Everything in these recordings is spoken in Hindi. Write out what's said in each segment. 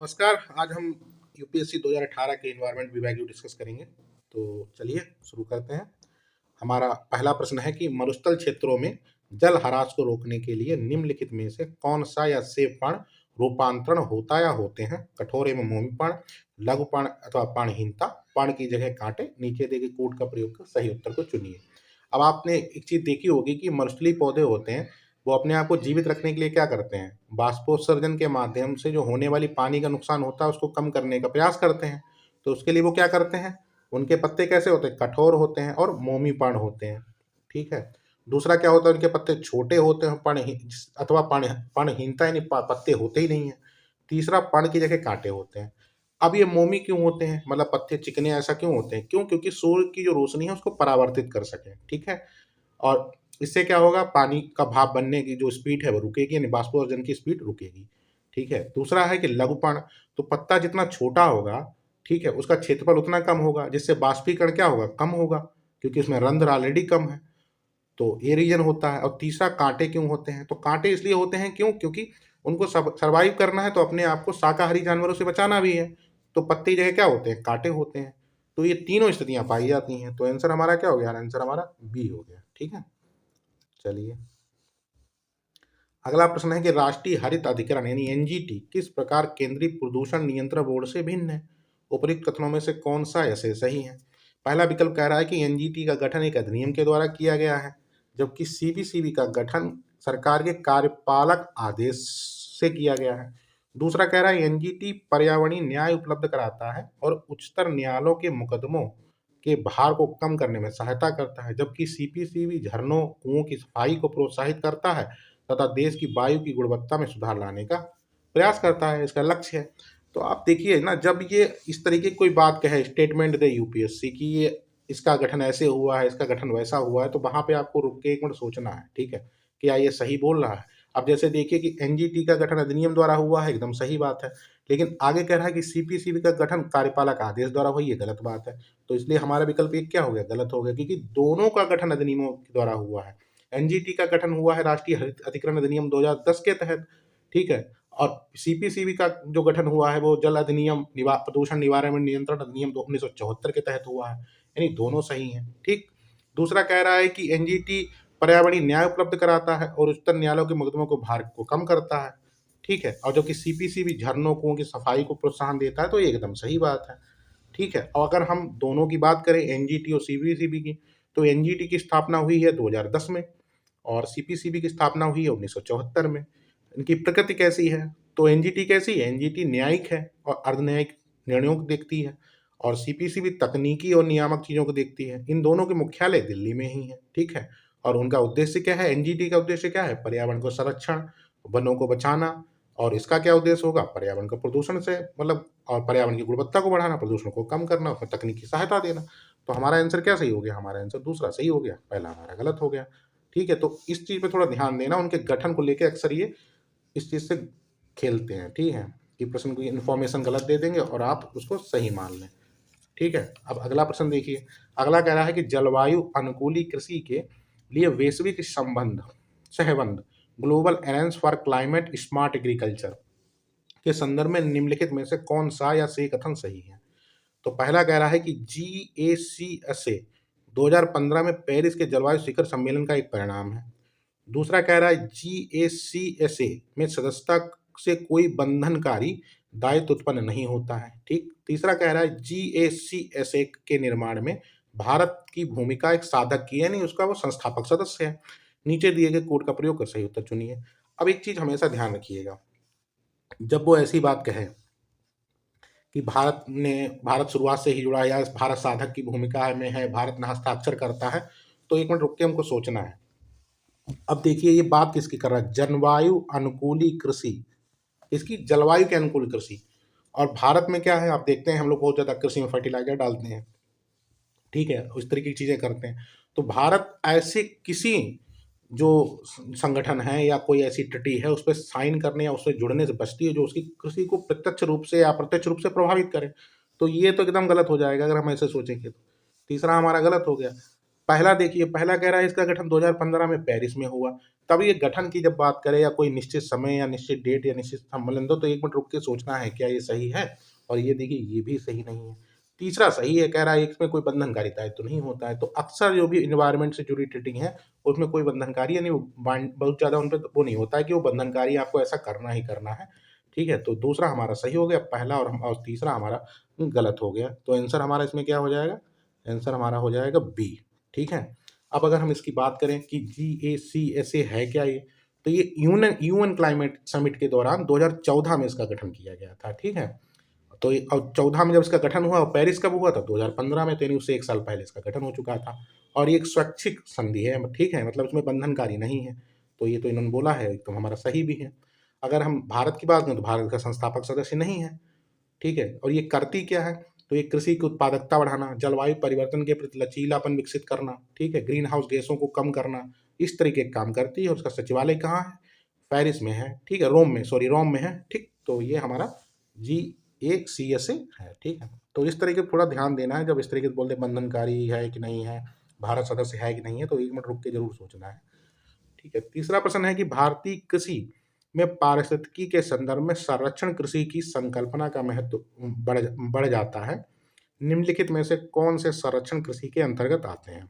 नमस्कार। आज हम यूपीएससी 2018 के इन्वायरमेंट विभाग डिस्कस करेंगे। तो चलिए शुरू करते हैं। हमारा पहला प्रश्न है कि मरुस्थल क्षेत्रों में जल ह्रास को रोकने के लिए निम्नलिखित में से कौन सा या सेब पर्ण रूपांतरण होता या होते हैं? कठोर एवं मोमी पर्ण, लघु पर्ण अथवा पर्णहीनता, पर्ण की जगह कांटे, नीचे दिए गए कोड का प्रयोग कर सही उत्तर को चुनिए। अब आपने एक चीज देखी होगी कि मरुस्थलीय पौधे होते हैं, वो अपने आप को जीवित रखने के लिए क्या करते हैं? बाष्पोत्सर्जन के माध्यम से जो होने वाली पानी का नुकसान होता है उसको कम करने का प्रयास करते हैं। तो उसके लिए वो क्या करते हैं? उनके पत्ते कैसे होते हैं? कठोर होते हैं और मोमी पर्ण होते हैं। ठीक है। दूसरा क्या होता है? उनके पत्ते छोटे होते हैं, अथवा पर्णहीनता यानी पत्ते होते ही नहीं है। तीसरा, पर्ण की जगह कांटे होते हैं। अब ये मोमी क्यों होते हैं, मतलब पत्ते चिकने ऐसा क्यों होते हैं? क्यों? क्योंकि सूर्य की जो रोशनी है उसको परावर्तित कर सके। ठीक है। और इससे क्या होगा? पानी का भाप बनने की जो स्पीड है वो रुकेगी, यानी बाष्पोत्सर्जन की स्पीड रुकेगी। ठीक है। दूसरा है कि लघुपर्ण, तो पत्ता जितना छोटा होगा, ठीक है, उसका क्षेत्रफल उतना कम होगा, जिससे बाष्पीकरण क्या होगा? कम होगा, क्योंकि उसमें रंध्र ऑलरेडी कम है। तो ये रीजन होता है। और तीसरा, कांटे क्यों होते हैं? तो कांटे इसलिए होते हैं क्यों? क्योंकि उनको सर्वाइव करना है, तो अपने आप को शाकाहारी जानवरों से बचाना भी है। तो पत्ते की जगह क्या होते हैं? कांटे होते हैं। तो ये तीनों स्थितियां पाई जाती हैं। तो आंसर हमारा क्या हो गया? आंसर हमारा बी हो गया। ठीक है। चलिए, अगला प्रश्न है कि राष्ट्रीय हरित अधिकरण यानी एनजीटी किस प्रकार केंद्रीय प्रदूषण नियंत्रण बोर्ड से भिन्न है? उपयुक्त कथनों में से कौन सा ऐसे सही है? पहला विकल्प कह रहा है कि एनजीटी का गठन एक अधिनियम के द्वारा किया गया है, जबकि सीबीसीबी का गठन सरकार के कार्यपालक आदेश से किया गया है। दूसरा कह रहा है एनजीटी पर्यावरणीय न्याय उपलब्ध कराता है और उच्चतर न्यायालयों के मुकदमों के भार को कम करने में सहायता करता है, जबकि सीपीसीबी झरनों कुओं की सफाई को प्रोत्साहित करता है तथा देश की वायु की गुणवत्ता में सुधार लाने का प्रयास करता है, इसका लक्ष्य है। तो आप देखिए ना, जब ये इस तरीके की कोई बात कहे, स्टेटमेंट दे यूपीएससी की ये इसका गठन ऐसे हुआ है, इसका गठन वैसा हुआ है, तो वहां पे आपको रुक के एक मिनट सोचना है। ठीक है, क्या ये सही बोल रहा है? अब जैसे देखिए कि एनजीटी का गठन अधिनियम द्वारा हुआ है, एकदम सही बात है। लेकिन आगे कह रहा है कि सीपीसीबी का गठन कार्यपालक आदेश द्वारा हुई, ये गलत बात है। तो इसलिए हमारा विकल्प एक क्या हो गया? गलत हो गया, क्योंकि दोनों का गठन अधिनियमों के द्वारा हुआ है। एनजीटी का गठन हुआ है राष्ट्रीय हरित अधिकरण अधिनियम 2010 के तहत। ठीक है। और सीपीसीबी का जो गठन हुआ है वो जल अधिनियम प्रदूषण निवारण एवं नियंत्रण अधिनियम 1974 के तहत हुआ है, यानी दोनों सही हैं। ठीक। दूसरा कह रहा है कि एनजीटी पर्यावरणीय न्याय उपलब्ध कराता है और उच्चतम न्यायालयों के मुकदमों को भार को कम करता है। ठीक है। और जो कि सीपीसीबी झरनों कुओं की सफाई को प्रोत्साहन देता है, तो ये एकदम सही बात है। ठीक है। और अगर हम दोनों की बात करें, एनजीटी और सीपीसीबी की, तो एनजीटी की स्थापना हुई है 2010 में और सीपीसीबी की स्थापना हुई है 1974 में। इनकी प्रकृति कैसी है? तो एनजीटी कैसी है? एनजीटी न्यायिक है और अर्धन्यायिक निर्णयों को देखती है, और सीपीसीबी तकनीकी और नियामक चीजों को देखती है। इन दोनों के मुख्यालय दिल्ली में ही है। ठीक है। और उनका उद्देश्य क्या है? एनजीटी का उद्देश्य क्या है? पर्यावरण को संरक्षण, वनों को बचाना। और इसका क्या उद्देश्य होगा? पर्यावरण को प्रदूषण से मतलब, और पर्यावरण की गुणवत्ता को बढ़ाना, प्रदूषण को कम करना, उसमें तकनीकी सहायता देना। तो हमारा आंसर क्या सही हो गया? हमारा आंसर दूसरा सही हो गया, पहला हमारा गलत हो गया। ठीक है। तो इस चीज पे थोड़ा ध्यान देना, उनके गठन को लेके अक्सर ये इस चीज से खेलते हैं। ठीक है, कि प्रश्न को इन्फॉर्मेशन गलत दे देंगे और आप उसको सही मान लें। ठीक है। अब अगला प्रश्न देखिए। अगला कह रहा है कि जलवायु अनुकूली कृषि के लिए वैश्विक संबंध सहबंध global alliance for climate smart agriculture के संदर्भ में निम्नलिखित में से कौन सा या से कथन सही है? तो पहला कह रहा है कि GACSA 2015 में पेरिस के जलवायु शिखर सम्मेलन का एक परिणाम है। दूसरा कह रहा है GACSA में सदस्यता से कोई बंधनकारी दायित्व उत्पन्न नहीं होता है। ठीक। तीसरा कह रहा है GACSA के निर्माण में भारत की भूमिका एक साधक की है, नहीं उसका वो संस्थापक सदस्य है। नीचे दिए गए कोड का प्रयोग कर सही उत्तर चुनिए। अब एक चीज हमेशा ध्यान रखिएगा, जब वो ऐसी बात कहे कि भारत शुरुआत से ही जुड़ा है या भारत साधक की भूमिका में है, भारत ने हस्ताक्षर करता है, तो एक मिनट रुक के हमको सोचना है। अब देखिए ये बात किसकी कर रहा है? जलवायु अनुकूली कृषि, इसकी जलवायु के अनुकूल कृषि। और भारत में क्या है, आप देखते हैं हम लोग बहुत ज्यादा कृषि में फर्टिलाइजर डालते हैं। ठीक है, उस तरीके की चीजें करते हैं। तो भारत ऐसे किसी जो संगठन है या कोई ऐसी ट्रिटी है उस पर साइन करने या उससे जुड़ने से बचती है जो उसकी कृषि को प्रत्यक्ष रूप से या अप्रत्यक्ष रूप से प्रभावित करे। तो ये तो एकदम गलत हो जाएगा अगर हम ऐसे सोचेंगे तो। तीसरा हमारा गलत हो गया। पहला देखिए, पहला कह रहा है इसका गठन 2015 में पेरिस में हुआ, तब ये गठन की जब बात करें या कोई निश्चित समय या निश्चित डेट या निश्चित सम्मेलन दो, तो एक मिनट रुक के सोचना है क्या ये सही है, और ये देखिए ये भी सही नहीं है। तीसरा सही है, कह रहा है इसमें कोई बंधनकारी दायित्व तो नहीं होता है। तो अक्सर जो भी इन्वायरमेंट से जुड़ी ट्रीटिंग है उसमें कोई बंधनकारी यानी बहुत ज़्यादा उन पे वो नहीं होता है कि वो बंधनकारी आपको ऐसा करना ही करना है। ठीक है, तो दूसरा हमारा सही हो गया, पहला और तीसरा हमारा गलत हो गया। तो आंसर हमारा इसमें क्या हो जाएगा, आंसर हमारा हो जाएगा बी। ठीक है, अब अगर हम इसकी बात करें कि GACSA है क्या ये, तो ये यूएन क्लाइमेट समिट के दौरान 2014 में इसका गठन किया गया था। ठीक है, तो और 14 में जब इसका गठन हुआ, और पेरिस कब हुआ था, 2015 में, तो यानी उससे 1 साल पहले इसका गठन हो चुका था। और ये एक स्वैच्छिक संधि है, ठीक है, मतलब इसमें बंधनकारी नहीं है। तो ये तो इन्होंने बोला है, तो हमारा सही भी है। अगर हम भारत की बात करें तो भारत का संस्थापक सदस्य नहीं है। ठीक है, और ये करती क्या है, तो ये कृषि की उत्पादकता बढ़ाना, जलवायु परिवर्तन के प्रति लचीलापन विकसित करना, ठीक है, ग्रीन हाउस गैसों को कम करना, इस तरीके के काम करती है। उसका सचिवालय कहाँ है, पेरिस में है। ठीक है, रोम में है। ठीक, तो ये हमारा GACSA है। ठीक है, तो इस तरीके थोड़ा ध्यान देना है, जब इस तरीके से बोलते बंधनकारी है कि नहीं है, भारत सदस्य है कि नहीं है, तो एक मिनट रुक के जरूर सोचना है। ठीक है, तीसरा प्रश्न है कि भारतीय कृषि में पारिस्थितिकी के संदर्भ में संरक्षण कृषि की संकल्पना का महत्व बढ़ जाता है। निम्नलिखित में से कौन से संरक्षण कृषि के अंतर्गत आते हैं?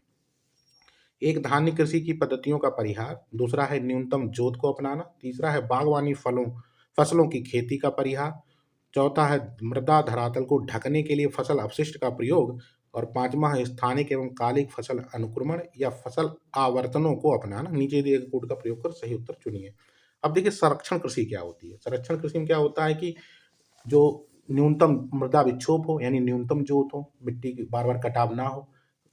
एक, धान्य कृषि की पद्धतियों का परिहार। दूसरा है न्यूनतम जोत को अपनाना। तीसरा है बागवानी फसलों की खेती का परिहार। चौथा है मृदा धरातल को ढकने के लिए फसल अपशिष्ट का प्रयोग। और पांचवा है स्थानिक एवं कालिक फसल अनुक्रमण या फसल आवर्तनों को अपनाना। नीचे दिए गए कोड का प्रयोग कर सही उत्तर चुनिए। अब देखिए संरक्षण कृषि क्या होती है। संरक्षण कृषि में क्या होता है कि जो न्यूनतम मृदा विक्षोभ हो, यानी न्यूनतम जोत हो, मिट्टी की बार बार कटाव ना हो।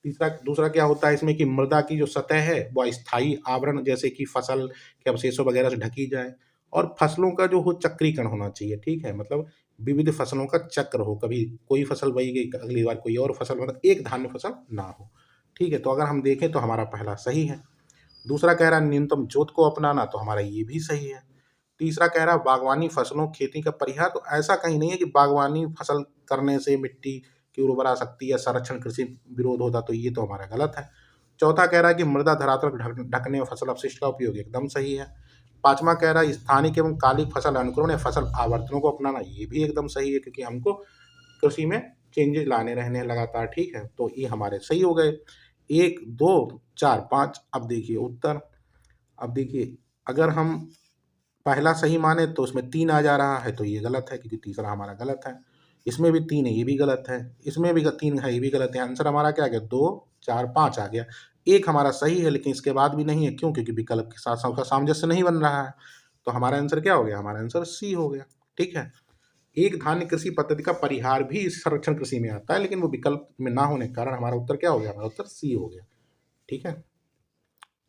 दूसरा क्या होता है इसमें कि मृदा की जो सतह है वो अस्थायी आवरण, जैसे कि फसल के अवशेषों वगैरह से ढकी जाए। और फसलों का जो हो चक्रीकरण होना चाहिए। ठीक है, मतलब विविध फसलों का चक्र हो, कभी कोई फसल बोई गई, अगली बार कोई और फसल, मतलब एक धान्य फसल ना हो। ठीक है, तो अगर हम देखें तो हमारा पहला सही है। दूसरा कह रहा है न्यूनतम जोत को अपनाना, तो हमारा ये भी सही है। तीसरा कह रहा है बागवानी फसलों खेती का परिहार, तो ऐसा कहीं नहीं है कि बागवानी फसल करने से मिट्टी की उर्वरा शक्ति या संरक्षण कृषि विरोध होता, तो ये तो हमारा गलत है। चौथा कह रहा है कि मृदा धरातल ढकने में फसल अपशिष्ट का उपयोग, एकदम सही है। पांचवा कह रहा है स्थानिक एवं कालिक फसल अनुक्रमण या फसल आवर्तनों को अपनाना, ये भी एकदम सही है, क्योंकि हमको कृषि में चेंजेस लाने रहने हैं लगातार। ठीक है, तो ये हमारे सही हो गए। 1 2 4 5। अब देखिए उत्तर। अब देखिए, अगर हम पहला सही माने तो उसमें 3 आ जा रहा है, तो ये गलत है, क्योंकि तीसरा हमारा गलत है। इसमें भी 3 है, ये भी गलत है। इसमें भी 3 है, ये भी गलत है। आंसर हमारा क्या आ गया, 2 4 5 आ गया। एक हमारा सही है, लेकिन इसके बाद भी नहीं है। क्यों? क्योंकि विकल्प के साथ उसका सामंजस्य नहीं बन रहा है। तो हमारा आंसर क्या हो गया, हमारा आंसर सी हो गया। ठीक है, एक धान्य कृषि पद्धति का परिहार भी इस संरक्षण कृषि में आता है, लेकिन वो विकल्प में ना होने के कारण हमारा उत्तर क्या हो गया, हमारा उत्तर सी हो गया। ठीक है,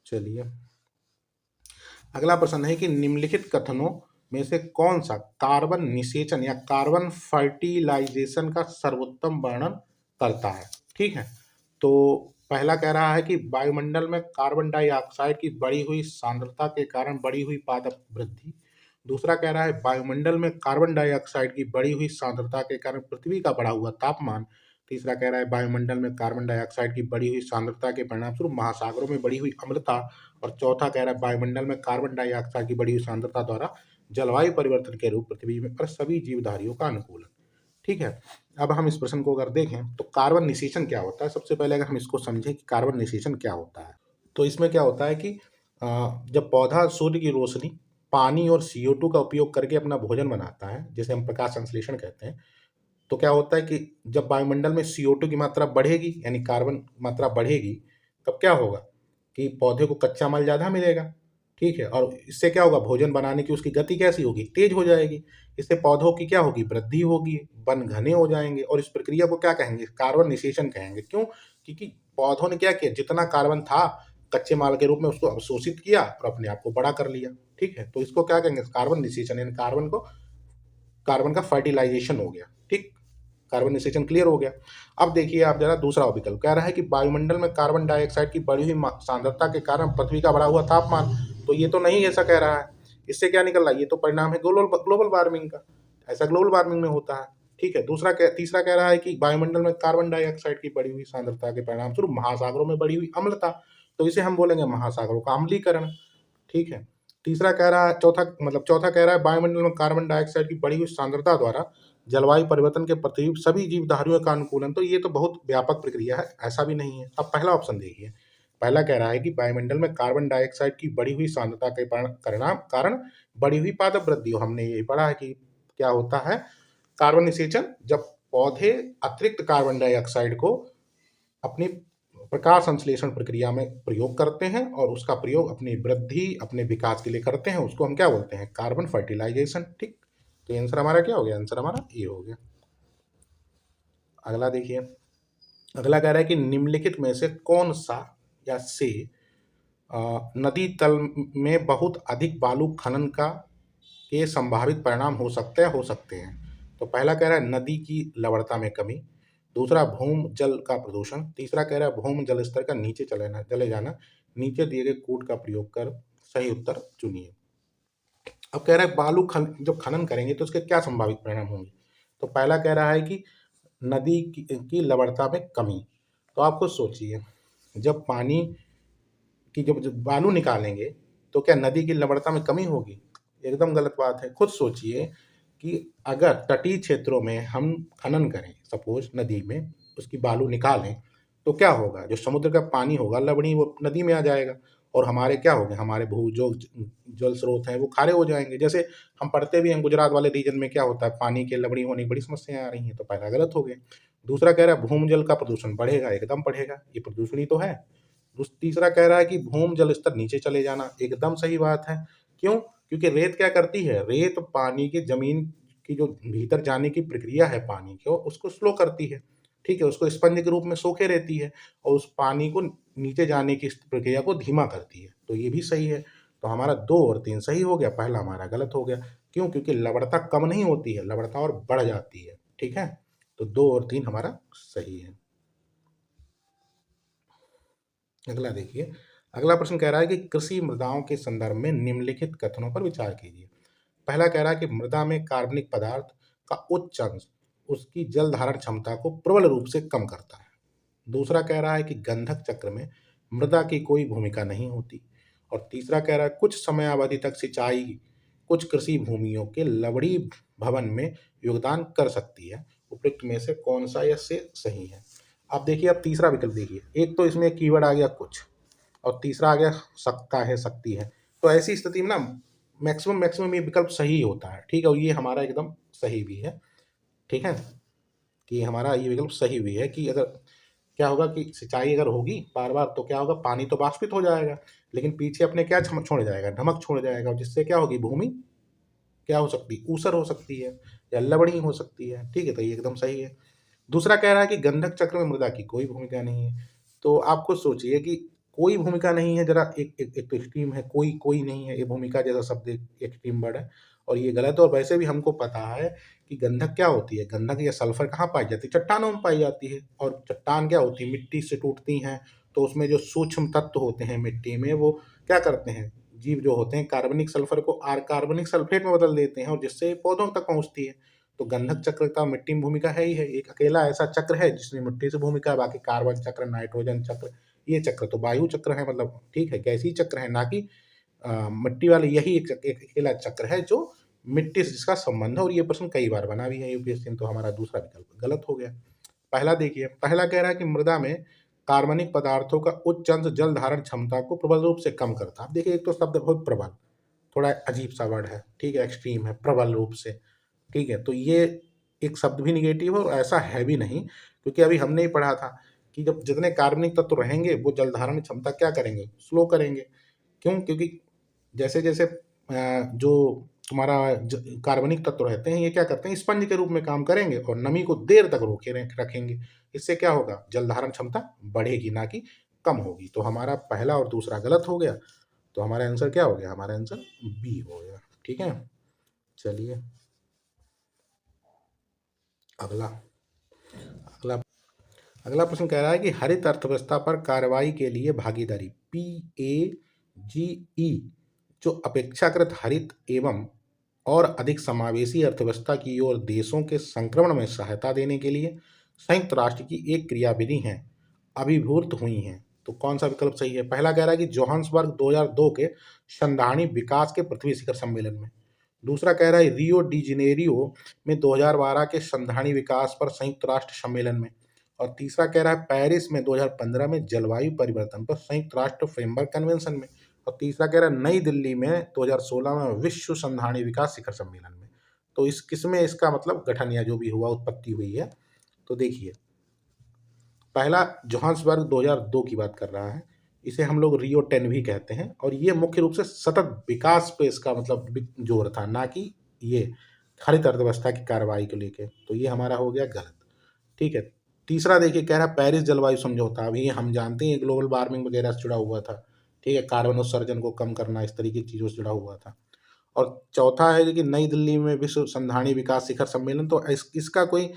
चलिए अगला प्रश्न है कि निम्नलिखित कथनों में से कौन सा कार्बन निषेचन या कार्बन फर्टिलाइजेशन का सर्वोत्तम वर्णन करता है। ठीक है, तो पहला कह रहा है कि वायुमंडल में कार्बन डाइऑक्साइड की बढ़ी हुई सांद्रता के कारण बढ़ी हुई पादप वृद्धि। दूसरा कह रहा है वायुमंडल में कार्बन डाइऑक्साइड की बढ़ी हुई सांद्रता के कारण पृथ्वी का बढ़ा हुआ तापमान। तीसरा कह रहा है वायुमंडल में कार्बन डाइऑक्साइड की बढ़ी हुई सांद्रता के परिणामस्वरूप महासागरों में बढ़ी हुई अम्लता। और चौथा कह रहा है वायुमंडल में कार्बन डाइऑक्साइड की बढ़ी हुई सांद्रता द्वारा जलवायु परिवर्तन के रूप पृथ्वी में पर सभी जीवधारियों का अनुकूलन। ठीक है, अब हम इस प्रश्न को अगर देखें तो कार्बन निषेचन क्या होता है। सबसे पहले अगर हम इसको समझें कि कार्बन निषेचन क्या होता है, तो इसमें क्या होता है कि जब पौधा सूर्य की रोशनी, पानी और CO2 का उपयोग करके अपना भोजन बनाता है, जिसे हम प्रकाश संश्लेषण कहते हैं, तो क्या होता है कि जब वायुमंडल में CO2 की मात्रा बढ़ेगी, यानी कार्बन मात्रा बढ़ेगी, तब क्या होगा कि पौधे को कच्चा माल ज़्यादा मिलेगा। ठीक है, और इससे क्या होगा, भोजन बनाने की उसकी गति कैसी होगी, तेज हो जाएगी। इससे पौधों की क्या होगी, वृद्धि होगी, वन घने हो जाएंगे। और इस प्रक्रिया को क्या कहेंगे, कार्बन निषेचन कहेंगे। क्यों? क्योंकि पौधों ने क्या किया, जितना कार्बन था कच्चे माल के रूप में उसको अवशोषित किया और अपने आप को बड़ा कर लिया। ठीक है, तो इसको क्या कहेंगे, कार्बन निषेचन, यानी कार्बन का फर्टिलाइजेशन हो गया। ठीक, कार्बन निषेचन क्लियर हो गया। अब देखिए आप जरा दूसरा विकल्प कह रहा है कि वायुमंडल में कार्बन डाइऑक्साइड की बढ़ी हुई सांद्रता के कारण पृथ्वी का बढ़ा हुआ तापमान। तो ये तो नहीं ऐसा कह रहा है। इससे क्या निकल रहा है, ये तो परिणाम है ग्लोबल वार्मिंग का। ऐसा ग्लोबल वार्मिंग में होता है। ठीक है, तीसरा कह रहा है कि वायुमंडल में कार्बन डाइऑक्साइड की बढ़ी हुई सांद्रता के परिणाम स्वरूप महासागरों में बढ़ी हुई अम्लता। तो इसे हम बोलेंगे महासागरों का अम्लीकरण। ठीक है। तीसरा कह रहा है, चौथा कह रहा है वायुमंडल में कार्बन डाइऑक्साइड की बढ़ी हुई सांद्रता द्वारा जलवायु परिवर्तन के प्रति सभी जीवधारियों का अनुकूलन। तो ये तो बहुत व्यापक प्रक्रिया है, ऐसा भी नहीं है। अब पहला ऑप्शन देखिए, पहला कह रहा है कि वायुमंडल में कार्बन डाइऑक्साइड की बढ़ी हुई सांद्रता के कारण बढ़ी हुई पादप वृद्धि हो। हमने यही पढ़ा है कि क्या होता है कार्बन निषेचन, जब पौधे अतिरिक्त कार्बन डाइऑक्साइड को अपनी प्रकाश संश्लेषण प्रक्रिया में प्रयोग करते हैं और उसका प्रयोग अपनी वृद्धि, अपने विकास के लिए करते हैं, उसको हम क्या बोलते हैं, कार्बन फर्टिलाइजेशन। ठीक, तो आंसर हमारा क्या हो गया, आंसर हमारा ए हो गया। अगला देखिए, अगला कह रहा है कि निम्नलिखित में से कौन सा या से नदी तल में बहुत अधिक बालू खनन का के संभावित परिणाम हो सकते हैं। तो पहला कह रहा है नदी की लवणता में कमी, दूसरा भूम जल का प्रदूषण, तीसरा कह रहा है भूम जल स्तर का नीचे चले जाना। नीचे दिए गए कूट का प्रयोग कर सही उत्तर चुनिए। अब कह रहा है जब खनन करेंगे तो उसके क्या संभावित परिणाम होंगे। तो पहला कह रहा है कि नदी की लवणता में कमी। तो आप खुद सोचिए, जब पानी कि जब बालू निकालेंगे तो क्या नदी की लवणता में कमी होगी? एकदम गलत बात है। खुद सोचिए कि अगर तटीय क्षेत्रों में हम खनन करें, सपोज नदी में उसकी बालू निकालें, तो क्या होगा, जो समुद्र का पानी होगा लवणीय वो नदी में आ जाएगा और हमारे क्या होंगे, हमारे भू जो जल स्रोत हैं वो खारे हो जाएंगे। जैसे हम पढ़ते भी हैं गुजरात वाले रीजन में क्या होता है, पानी के लवणीय होने की बड़ी समस्याएं आ रही हैं। तो पहला गलत हो गया। दूसरा कह रहा है भूमजल का प्रदूषण बढ़ेगा, एकदम बढ़ेगा, ये प्रदूषण ही तो है। तीसरा कह रहा है कि भूम जल स्तर नीचे चले जाना, एकदम सही बात है। क्यों? क्योंकि रेत क्या करती है, रेत पानी की जमीन की जो भीतर जाने की प्रक्रिया है पानी की उसको स्लो करती है। ठीक है, उसको स्पंज के रूप में सोखे रहती है और उस पानी को नीचे जाने की प्रक्रिया को धीमा करती है। तो ये भी सही है। तो हमारा 2 और 3 सही हो गया, पहला हमारा गलत हो गया। क्यों? क्योंकि लवणता कम नहीं होती है, लवणता और बढ़ जाती है। ठीक है, तो 2 और 3 हमारा सही है। अगला देखिए, अगला प्रश्न कह रहा है कि कृषि मृदाओं के संदर्भ में निम्नलिखित कथनों पर विचार कीजिए। पहला कह रहा है कि मृदा में कार्बनिक पदार्थ का उच्च अंश उसकी जल धारण क्षमता को प्रबल रूप से कम करता है। दूसरा कह रहा है कि गंधक चक्र में मृदा की कोई भूमिका नहीं होती। और तीसरा कह रहा है कुछ समयावधि तक सिंचाई कुछ कृषि भूमियों के लवणी भवन में योगदान कर सकती है। उपयुक्त में से कौन सा या से सही है? अब देखिए, अब तीसरा विकल्प देखिए, एक तो इसमें कीवर्ड आ गया कुछ और तीसरा आ गया सकता है, सकती है। तो ऐसी स्थिति में ना मैक्सिमम ये विकल्प सही होता है। ठीक है, और ये हमारा एकदम सही भी है। ठीक है, कि हमारा ये विकल्प सही भी है कि अगर क्या होगा कि सिंचाई अगर होगी बार बार तो क्या होगा, पानी तो वाष्पित हो जाएगा लेकिन पीछे अपने क्या छोड़ जाएगा, नमक छोड़ जाएगा, और जिससे क्या होगी, भूमि क्या हो सकती है, ऊसर हो सकती है या लवणी हो सकती है। ठीक है, तो ये एकदम सही है। दूसरा कह रहा है कि गंधक चक्र में मृदा की कोई भूमिका नहीं है। तो आप खुद सोचिए कि कोई भूमिका नहीं है, जरा एक तो एक्सट्रीम है, कोई नहीं है, ये भूमिका जैसा शब्द एक एक्सट्रीम वर्ड है और ये गलत है। और वैसे भी हमको पता है कि गंधक क्या होती है, गंधक या सल्फर कहाँ पाई जाती है, चट्टानों में पाई जाती है। और चट्टान क्या होती है, मिट्टी से टूटती हैं, तो उसमें जो सूक्ष्म तत्व होते हैं मिट्टी में वो क्या करते हैं, जीव जो होते हैं कार्बनिक सल्फर को कार्बनिक सल्फेट में बदल देते हैं और जिससे पौधों तक पहुंचती है। तो गंधक चक्र का मिट्टी में भूमिका है ही है, एक अकेला ऐसा चक्र है जिसमें मिट्टी से भूमिका है। बाकी कार्बन चक्र, नाइट्रोजन चक्र, ये चक्र तो वायु चक्र है, मतलब ठीक है, गैसीय चक्र है, ना कि मिट्टी वाले। यही एक अकेला चक्र है जो मिट्टी से जिसका संबंध है। और ये प्रश्न कई बार बना भी है यूपीएससी में। तो हमारा दूसरा विकल्प गलत हो गया। पहला देखिए, पहला कह रहा है कि मृदा में कार्बनिक पदार्थों का उच्च अंश जल धारण क्षमता को प्रबल रूप से कम करता है। अब देखिए, एक तो शब्द बहुत प्रबल, थोड़ा अजीब सा वर्ड है। ठीक है, एक्सट्रीम है, प्रबल रूप से। ठीक है, तो ये एक शब्द भी निगेटिव है और ऐसा है भी नहीं, क्योंकि अभी हमने ही पढ़ा था कि जब जितने कार्बनिक तत्व रहेंगे वो जल धारण क्षमता क्या करेंगे, स्लो करेंगे। क्यों? क्योंकि जैसे जैसे जो तुम्हारा कार्बनिक तत्व रहते हैं ये क्या करते हैं, स्पंज के रूप में काम करेंगे और नमी को देर तक रोके रखेंगे। इससे क्या होगा, जल धारण क्षमता बढ़ेगी, ना कि कम होगी। तो हमारा पहला और दूसरा गलत हो गया। तो हमारा आंसर क्या हो गया, हमारा आंसर बी हो गया। ठीक है, चलिए अगला अगला अगला प्रश्न कह रहा है कि हरित अर्थव्यवस्था पर कार्रवाई के लिए भागीदारी PAGE जो अपेक्षाकृत हरित एवं और अधिक समावेशी अर्थव्यवस्था की ओर देशों के संक्रमण में सहायता देने के लिए संयुक्त राष्ट्र की एक क्रियाविधि है, अभिभूत हुई हैं। तो कौन सा विकल्प सही है? पहला कह रहा है कि जोहान्सबर्ग 2002 के संधारणी विकास के पृथ्वी शिखर सम्मेलन में। दूसरा कह रहा है रियो डी जेनेरियो में 2012 के संधारणी विकास पर संयुक्त राष्ट्र सम्मेलन में। और तीसरा कह रहा है पेरिस में 2015 में जलवायु परिवर्तन पर संयुक्त राष्ट्र फ्रेमवर्क कन्वेंशन में। और तीसरा कह रहा है नई दिल्ली में 2016 में विश्व संधारणी विकास शिखर सम्मेलन में। तो इस किसमें इसका मतलब गठन या जो भी हुआ उत्पत्ति हुई है? तो देखिए, पहला जोहान्सबर्ग 2002 की बात कर रहा है, इसे हम लोग रियो 10 भी कहते हैं, और ये मुख्य रूप से सतत विकास पे इसका मतलब जोर था, ना कि ये हरित अर्थव्यवस्था की कार्रवाई को लेके। तो ये हमारा हो गया गलत। ठीक है। तीसरा देखिए, कह रहा पेरिस जलवायु समझौता, अभी हम जानते हैं ग्लोबल वार्मिंग वगैरह से जुड़ा हुआ था। ठीक है, कार्बन उत्सर्जन को कम करना, इस तरीके की चीज़ों से जुड़ा हुआ था। और चौथा है कि नई दिल्ली में विश्व संधारणी विकास शिखर सम्मेलन, तो इसका कोई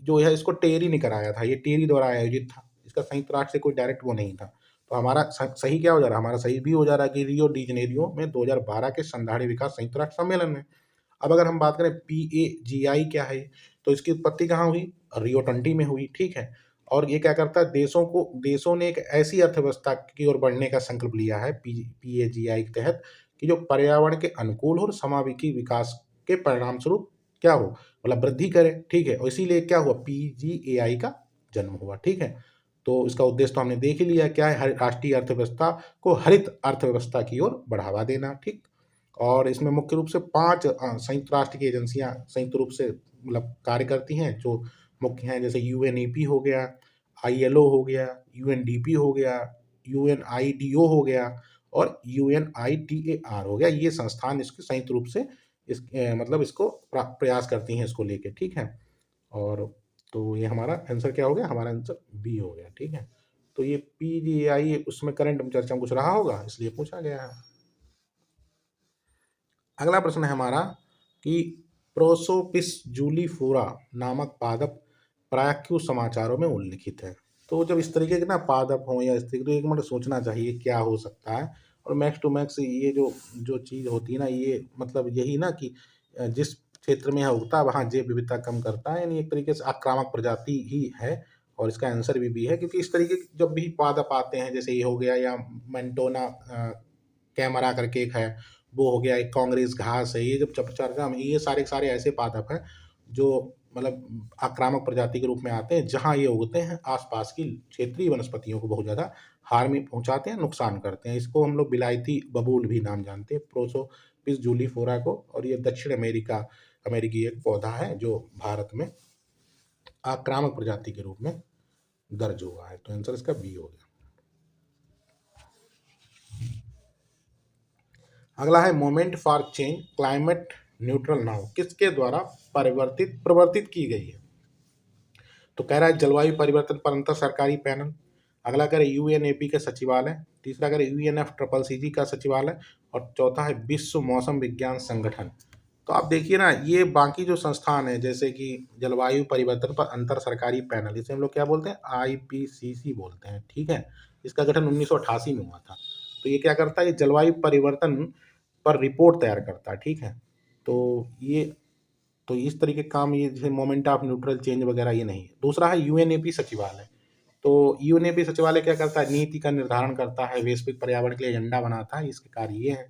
जो है इसको टेरी ने कराया था, ये टेरी द्वारा आयोजित था, इसका संयुक्त राष्ट्र से कोई डायरेक्ट वो नहीं था। तो हमारा सही क्या हो जा रहा है? हमारा सही भी हो जा रहा है कि रियो डी जेनेरियो में 2012 के संधारणी विकास संयुक्त राष्ट्र सम्मेलन में। अब अगर हम बात करें PAGI क्या है, तो इसकी उत्पत्ति कहाँ हुई? रियो 20 में हुई। ठीक है। और ये क्या करता है, देशों ने एक ऐसी अर्थव्यवस्था की ओर बढ़ने का संकल्प लिया है PAGI के तहत कि जो पर्यावरण के अनुकूल हो और समावेशी विकास के परिणाम स्वरूप क्या हो, मतलब वृद्धि करे। ठीक है। और इसीलिए क्या हुआ, PGAI का जन्म हुआ। ठीक है। तो इसका उद्देश्य तो हमने देख ही लिया, क्या है? राष्ट्रीय अर्थव्यवस्था को हरित अर्थव्यवस्था की ओर बढ़ावा देना। ठीक। और इसमें मुख्य रूप से 5 संयुक्त राष्ट्र की एजेंसियां संयुक्त रूप से मतलब कार्य करती हैं, जो मुख्य हैं, जैसे UNEP हो गया, ILO हो गया, UNDP हो गया, UNIDO हो गया और UNITAR हो गया। ये संस्थान इसके संयुक्त रूप से मतलब इसको प्रयास करती हैं इसको लेके। ठीक है। और तो ये हमारा आंसर क्या हो गया? हमारा आंसर बी हो गया। ठीक है। तो ये PGI उसमें करंट चर्चा में कुछ रहा होगा, इसलिए पूछा गया है। अगला प्रश्न है हमारा कि प्रोसोपिस जूलीफोरा नामक पादप प्राय क्यों समाचारों में उल्लिखित है? तो जब इस तरीके के ना पादप हों या इस तरीके, तो एक मिनट सोचना चाहिए क्या हो सकता है। और मैक्स टू मैक्स ये जो जो चीज़ होती है ना, ये मतलब यही ना कि जिस क्षेत्र में यह उगता है वहाँ जैव विविधता कम करता है, यानी एक तरीके से आक्रामक प्रजाति ही है। और इसका आंसर भी है, क्योंकि इस तरीके के जब भी पादप आते हैं, जैसे ये हो गया, या मेंटोना कैमरा करके एक है, वो हो गया, एक कांग्रेस घास है, ये जब चर्चा में, ये सारे के सारे ऐसे पादप हैं जो मतलब आक्रामक प्रजाति के रूप में आते हैं, जहाँ ये उगते हैं आसपास की क्षेत्रीय वनस्पतियों को बहुत ज़्यादा हार में पहुँचाते हैं, नुकसान करते हैं। इसको हम लोग बिलायती बबूल भी नाम जानते हैं, प्रोसोपिस जूलीफोरा को। और ये दक्षिण अमेरिकी एक पौधा है जो भारत में आक्रामक प्रजाति के रूप में दर्ज हुआ है। तो आंसर इसका बी हो गया। अगला है moment for change climate neutral now किसके द्वारा प्रवर्तित की गई है? तो कह रहा है जलवायु परिवर्तन पर अंतर सरकारी पैनल। अगला कह रहा है UNEP के सचिवालय। तीसरा कह रहा है UNFCCC का सचिवालय। और चौथा है विश्व मौसम विज्ञान संगठन। तो आप देखिए ना, ये बाकी जो संस्थान है, जैसे कि जलवायु परिवर्तन पर अंतर सरकारी पैनल, इसे हम लोग क्या बोलते हैं? IPCC बोलते हैं। ठीक है। इसका गठन 1988 में हुआ था। तो ये क्या करता है? ये जलवायु परिवर्तन पर रिपोर्ट तैयार करता है। ठीक है। तो ये तो इस तरीके का काम, ये जैसे मोमेंट ऑफ न्यूट्रल चेंज वगैरह ये नहीं है। दूसरा है UNEP सचिवालय। तो UNEP सचिवालय क्या करता है? नीति का निर्धारण करता है, वैश्विक पर्यावरण के लिए एजेंडा बनाता है, इसके कार्य ये हैं।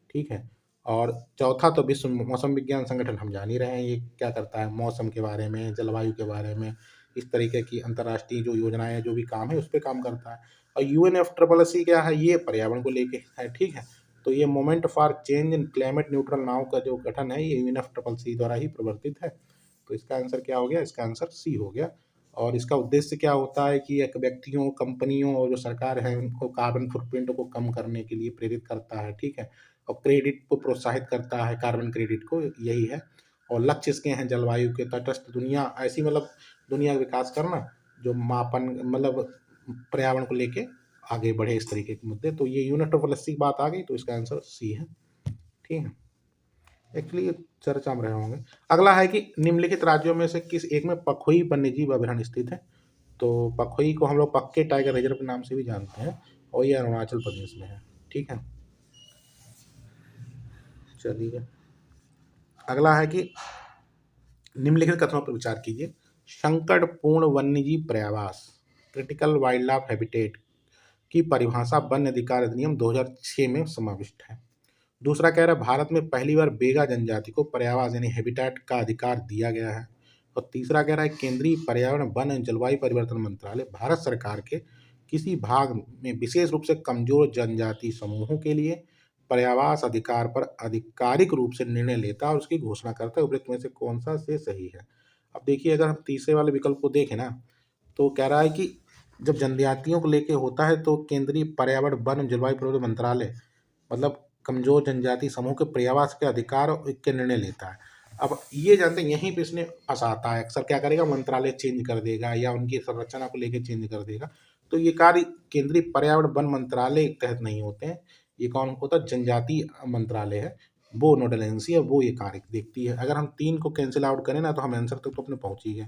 ठीक है। और चौथा तो विश्व मौसम विज्ञान संगठन, हम जान ही रहे हैं ये क्या करता है, मौसम के बारे में, जलवायु के बारे में, इस तरीके की अंतर्राष्ट्रीय जो योजनाएं, जो भी काम है, उस पर काम करता है। और UNFCCC क्या है? ये पर्यावरण को लेके है। ठीक है। तो ये moment for change in climate neutral now का जो गठन है, ये UNFCCC द्वारा ही प्रवर्तित है। तो इसका आंसर क्या हो गया? इसका आंसर सी हो गया। और इसका उद्देश्य क्या होता है कि एक व्यक्तियों, कंपनियों और जो सरकार है, उनको कार्बन फुटप्रिंट को कम करने के लिए प्रेरित करता है। ठीक है। और क्रेडिट को प्रोत्साहित करता है, कार्बन क्रेडिट को, यही है। और लक्ष्य इसके हैं जलवायु के तटस्थ दुनिया, ऐसी मतलब दुनिया का विकास करना जो मापन मतलब पर्यावरण को लेके आगे बढ़े, इस तरीके के मुद्दे। तो ये UNFCCC की बात आ गई, तो इसका आंसर सी है। ठीक है। एक्चुअली ये चर्चा में रहे होंगे। अगला है कि निम्नलिखित राज्यों में से किस एक में पखोई वन्यजीव अभयारण्य स्थित है? तो पखोई को हम लोग पक्के टाइगर रिजर्व के नाम से भी जानते हैं, और ये अरुणाचल प्रदेश में है। ठीक है। चलिए, अगला है कि निम्नलिखित कथनों पर विचार कीजिए। संकटपूर्ण वन्यजीव पर्यावास, क्रिटिकल वाइल्ड लाइफ हैबिटेट, की परिभाषा वन्य अधिकार अधिनियम 2006 में समाविष्ट है। दूसरा कह रहा है भारत में पहली बार बेगा जनजाति को पर्यावास यानी हैबिटेट का अधिकार दिया गया है। और तीसरा कह रहा है केंद्रीय पर्यावरण वन एवं जलवायु परिवर्तन मंत्रालय भारत सरकार के किसी भाग में विशेष रूप से कमजोर जनजाति समूहों के लिए पर्यावास अधिकार पर आधिकारिक रूप से निर्णय लेता है और उसकी घोषणा करता है। उपरोक्त में से कौन सा से सही है? अब देखिए, अगर हम तीसरे वाले विकल्प को देखें ना, तो कह रहा है कि जब जनजातियों को लेके होता है तो केंद्रीय पर्यावरण वन एवं जलवायु परिवर्तन मंत्रालय मतलब कमजोर जनजाति समूह के पर्यावास के अधिकार के निर्णय लेता है। अब ये जानते हैं यहीं पे इसने फंसाता है, अक्सर क्या करेगा, मंत्रालय चेंज कर देगा या उनकी संरचना को लेके चेंज कर देगा। तो ये कार्य केंद्रीय पर्यावरण वन मंत्रालय के तहत नहीं होते हैं, ये कौन होता है, जनजातीय मंत्रालय है, वो नोडल एजेंसी है, वो ये कार्य देखती है। अगर हम 3 को कैंसिल आउट करें ना तो हम आंसर तक तो अपने पहुंच ही गए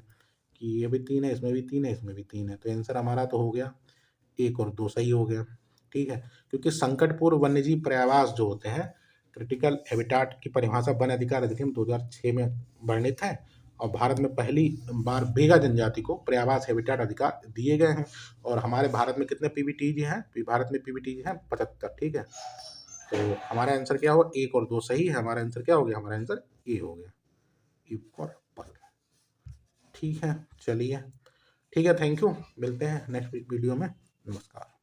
कि ये भी 3 है, इसमें भी 3 है, इसमें भी 3 है, तो आंसर हमारा तो हो गया 1 और 2 सही हो गया। ठीक है, क्योंकि संकटपूर्ण वन्यजीव पर्यावास जो होते हैं, क्रिटिकल हैबिटेट की परिभाषा वन अधिकार अधिनियम 2006 में वर्णित है और भारत में पहली बार बेगा जनजाति को पर्यावास हैबिटेट अधिकार दिए गए हैं। और हमारे भारत में कितने पीबीटीजी हैं? भारत में पीबीटीजी हैं 75। ठीक है, तो हमारा आंसर क्या होगा? 1 और 2 सही है। हमारा आंसर क्या हो गया? हमारा आंसर ए हो गया, ई फॉर एप्पल। ठीक है, चलिए, ठीक है, थैंक यू, मिलते हैं नेक्स्ट वीडियो में। नमस्कार।